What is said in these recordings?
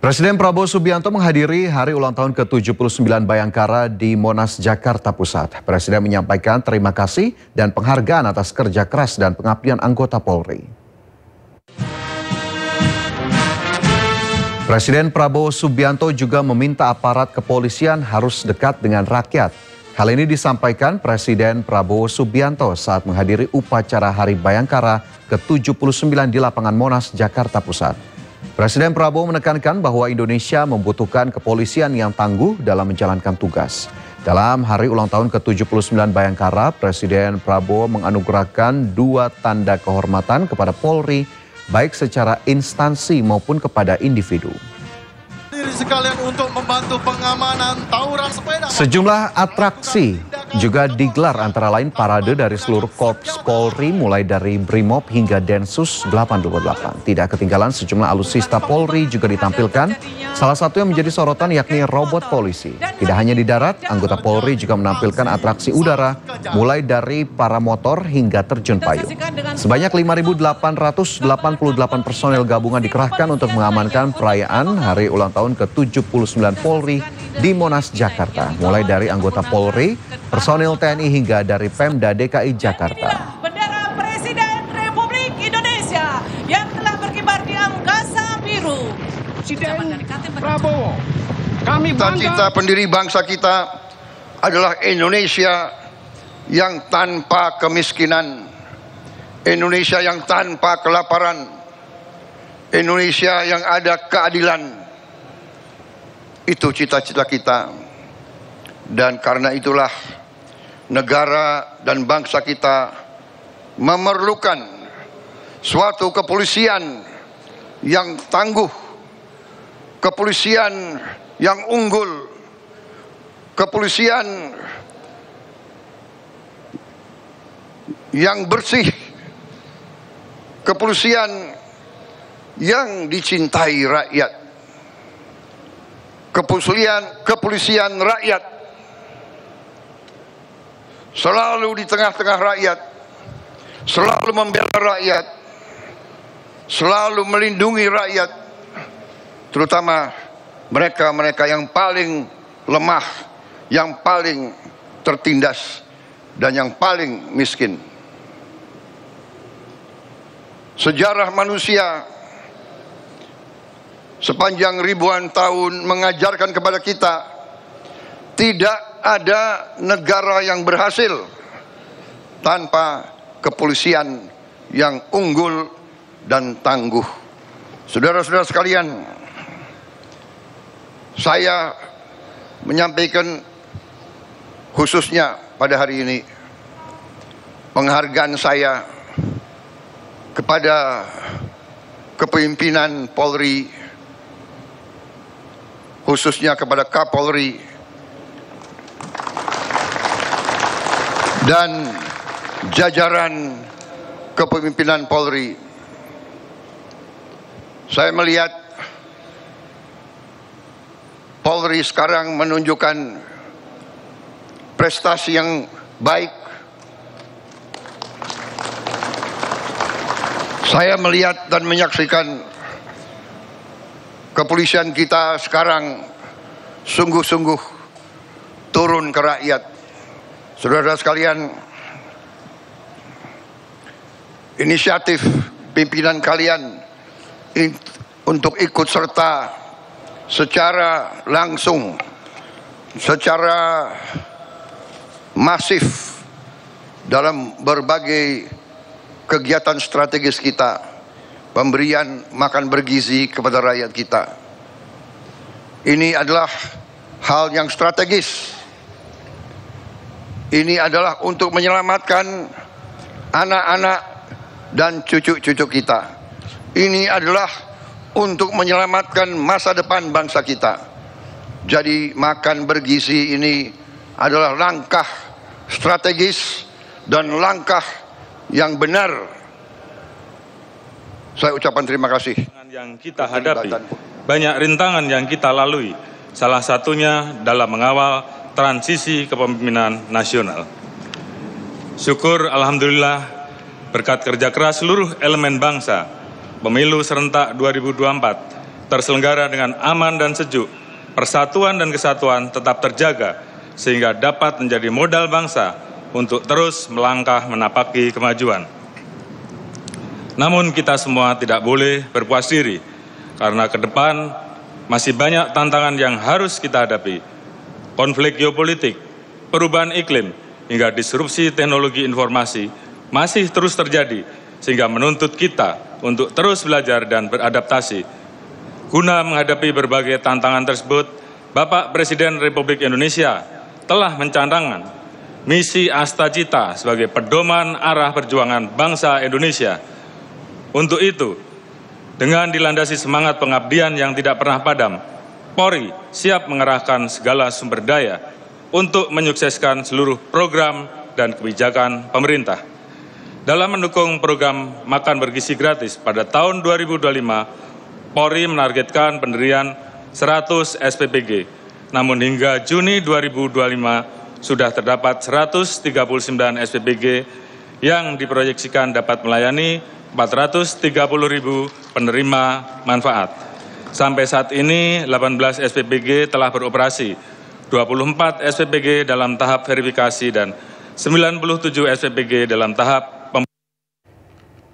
Presiden Prabowo Subianto menghadiri hari ulang tahun ke-79 Bayangkara di Monas, Jakarta Pusat. Presiden menyampaikan terima kasih dan penghargaan atas kerja keras dan pengabdian anggota Polri. Presiden Prabowo Subianto juga meminta aparat kepolisian harus dekat dengan rakyat. Hal ini disampaikan Presiden Prabowo Subianto saat menghadiri upacara Hari Bayangkara ke-79 di lapangan Monas, Jakarta Pusat. Presiden Prabowo menekankan bahwa Indonesia membutuhkan kepolisian yang tangguh dalam menjalankan tugas. Dalam hari ulang tahun ke-79 Bayangkara, Presiden Prabowo menganugerahkan 2 tanda kehormatan kepada Polri, baik secara instansi maupun kepada individu. Sekalian untuk membantu pengamanan tawuran sepeda. Sejumlah atraksi juga digelar, antara lain parade dari seluruh Korps Polri mulai dari Brimob hingga Densus 88. Tidak ketinggalan sejumlah alutsista Polri juga ditampilkan. Salah satu yang menjadi sorotan yakni robot polisi. Tidak hanya di darat, anggota Polri juga menampilkan atraksi udara mulai dari paramotor hingga terjun payung. Sebanyak 5.888 personel gabungan dikerahkan untuk mengamankan perayaan Hari Ulang Tahun ke-79 Polri di Monas, Jakarta. Mulai dari anggota Polri, personil TNI hingga dari Pemda DKI Jakarta. Bendera Presiden Republik Indonesia yang telah berkibar di angkasa biru. Presiden Prabowo, kami bangga. Cita-cita pendiri bangsa kita adalah Indonesia yang tanpa kemiskinan, Indonesia yang tanpa kelaparan, Indonesia yang ada keadilan. Itu cita-cita kita. Dan karena itulah negara dan bangsa kita memerlukan suatu kepolisian yang tangguh, kepolisian yang unggul, kepolisian yang bersih, kepolisian yang dicintai rakyat, kepolisian rakyat, selalu di tengah-tengah rakyat, selalu membela rakyat, selalu melindungi rakyat, terutama mereka-mereka yang paling lemah, yang paling tertindas, dan yang paling miskin. Sejarah manusia sepanjang ribuan tahun mengajarkan kepada kita, tidak ada negara yang berhasil tanpa kepolisian yang unggul dan tangguh. Saudara-saudara sekalian, saya menyampaikan khususnya pada hari ini penghargaan saya kepada kepemimpinan Polri, khususnya kepada Kapolri dan jajaran kepemimpinan Polri. Saya melihat Polri sekarang menunjukkan prestasi yang baik. Saya melihat dan menyaksikan kepolisian kita sekarang sungguh-sungguh turun ke rakyat. Saudara sekalian, inisiatif pimpinan kalian untuk ikut serta secara langsung, secara masif dalam berbagai kegiatan strategis kita, pemberian makan bergizi kepada rakyat kita. Ini adalah hal yang strategis. Ini adalah untuk menyelamatkan anak-anak dan cucu-cucu kita. Ini adalah untuk menyelamatkan masa depan bangsa kita. Jadi makan bergizi ini adalah langkah strategis dan langkah yang benar. Saya ucapkan terima kasih. Yang kita hadapi, banyak rintangan yang kita lalui. Salah satunya dalam mengawal transisi kepemimpinan nasional. Syukur alhamdulillah berkat kerja keras seluruh elemen bangsa, pemilu serentak 2024 terselenggara dengan aman dan sejuk, persatuan dan kesatuan tetap terjaga, sehingga dapat menjadi modal bangsa untuk terus melangkah menapaki kemajuan. Namun kita semua tidak boleh berpuas diri, karena ke depan masih banyak tantangan yang harus kita hadapi. Konflik geopolitik, perubahan iklim, hingga disrupsi teknologi informasi masih terus terjadi, sehingga menuntut kita untuk terus belajar dan beradaptasi. Guna menghadapi berbagai tantangan tersebut, Bapak Presiden Republik Indonesia telah mencanangkan misi Astacita sebagai pedoman arah perjuangan bangsa Indonesia. Untuk itu, dengan dilandasi semangat pengabdian yang tidak pernah padam, Polri siap mengerahkan segala sumber daya untuk menyukseskan seluruh program dan kebijakan pemerintah. Dalam mendukung program makan bergizi gratis pada tahun 2025, Polri menargetkan pendirian 100 SPPG. Namun hingga Juni 2025 sudah terdapat 139 SPPG yang diproyeksikan dapat melayani 430.000 penerima manfaat. Sampai saat ini 18 SPPG telah beroperasi, 24 SPPG dalam tahap verifikasi dan 97 SPPG dalam tahap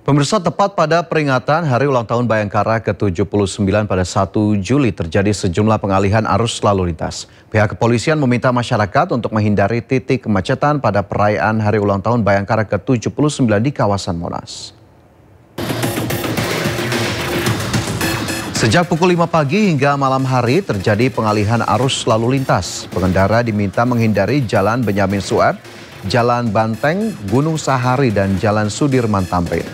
Pemirsa, tepat pada peringatan Hari Ulang Tahun Bayangkara ke-79 pada 1 Juli terjadi sejumlah pengalihan arus lalu lintas. Pihak kepolisian meminta masyarakat untuk menghindari titik kemacetan pada perayaan Hari Ulang Tahun Bayangkara ke-79 di kawasan Monas. Sejak pukul 5 pagi hingga malam hari terjadi pengalihan arus lalu lintas. Pengendara diminta menghindari Jalan Benyamin Sueb, Jalan Banteng, Gunung Sahari, dan Jalan Sudirman Tamrin.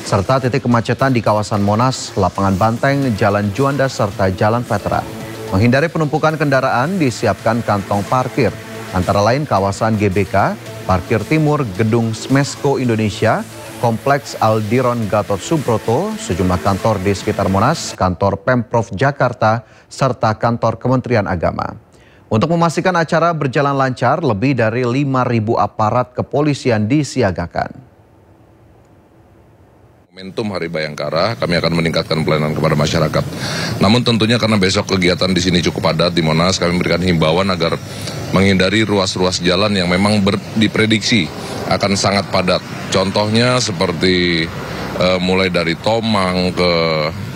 Serta titik kemacetan di kawasan Monas, Lapangan Banteng, Jalan Juanda, serta Jalan Veteran. Menghindari penumpukan kendaraan disiapkan kantong parkir, antara lain kawasan GBK, Parkir Timur, Gedung Smesco Indonesia, Kompleks Aldiron Gatot Subroto, sejumlah kantor di sekitar Monas, kantor Pemprov Jakarta, serta kantor Kementerian Agama. Untuk memastikan acara berjalan lancar, lebih dari 5.000 aparat kepolisian disiagakan. Momentum Hari Bayangkara, kami akan meningkatkan pelayanan kepada masyarakat. Namun tentunya karena besok kegiatan di sini cukup padat di Monas, kami memberikan himbauan agar menghindari ruas-ruas jalan yang memang diprediksi akan sangat padat. Contohnya seperti mulai dari Tomang ke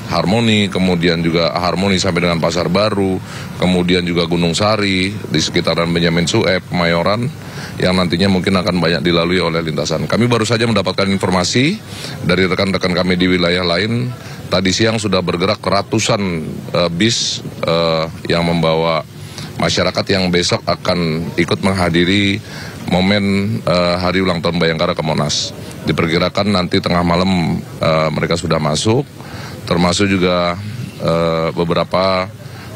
Harmoni, kemudian juga Harmoni sampai dengan Pasar Baru, kemudian juga Gunung Sari, di sekitaran Benyamin Sueb, Kemayoran, yang nantinya mungkin akan banyak dilalui oleh lintasan. Kami baru saja mendapatkan informasi dari rekan-rekan kami di wilayah lain, tadi siang sudah bergerak ratusan bis yang membawa masyarakat yang besok akan ikut menghadiri momen Hari Ulang Tahun Bayangkara ke Monas. Diperkirakan nanti tengah malam mereka sudah masuk, termasuk juga beberapa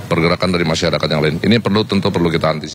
pergerakan dari masyarakat yang lain. Ini tentu perlu kita antisipasi.